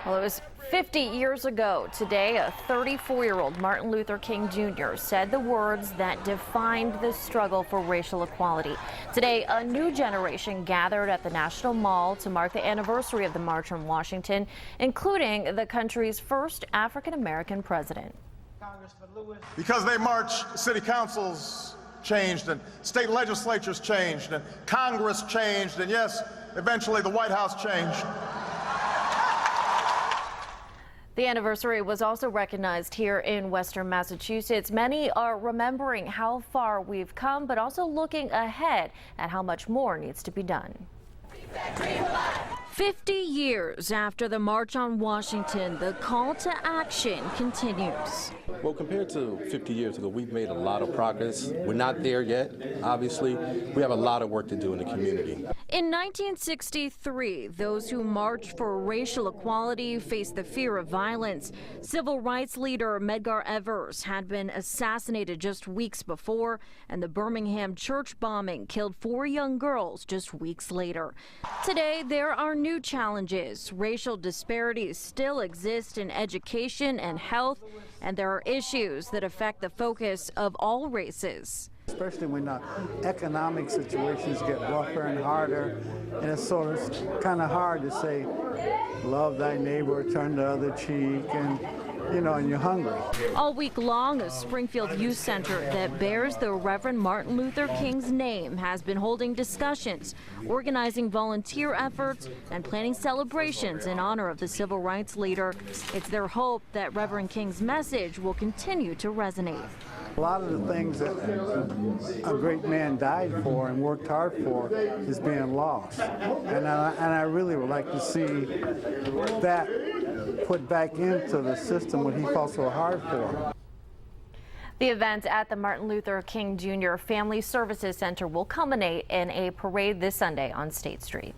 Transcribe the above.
Well, it was 50 years ago today, a 34-year-old Martin Luther King Jr. said the words that defined the struggle for racial equality. Today, a new generation gathered at the National Mall to mark the anniversary of the March on Washington, including the country's first African-American president. Because they marched, city councils changed and state legislatures changed and Congress changed and yes, eventually the White House changed. The anniversary was also recognized here in Western Massachusetts. Many are remembering how far we've come, but also looking ahead at how much more needs to be done. 50 years after the March on Washington, the call to action continues. Well, compared to 50 years ago, we've made a lot of progress. We're not there yet, obviously. We have a lot of work to do in the community. In 1963, those who marched for racial equality faced the fear of violence. Civil rights leader Medgar Evers had been assassinated just weeks before, and the Birmingham church bombing killed 4 young girls just weeks later. Today, there are new challenges. Racial disparities still exist in education and health, and there are issues that affect the focus of all races. Especially when the economic situations get rougher and harder, and it's sort of kind of hard to say, love thy neighbor, turn the other cheek, and and you're hungry. All week long, a Springfield youth center that bears the Reverend Martin Luther King's name has been holding discussions, organizing volunteer efforts, and planning celebrations in honor of the civil rights leader. It's their hope that Reverend King's message will continue to resonate. A lot of the things that a great man died for and worked hard for is being lost. And I really would like to see that put back into the system what he fought so hard for. The event at the Martin Luther King Jr. Family Services Center will culminate in a parade this Sunday on State Street.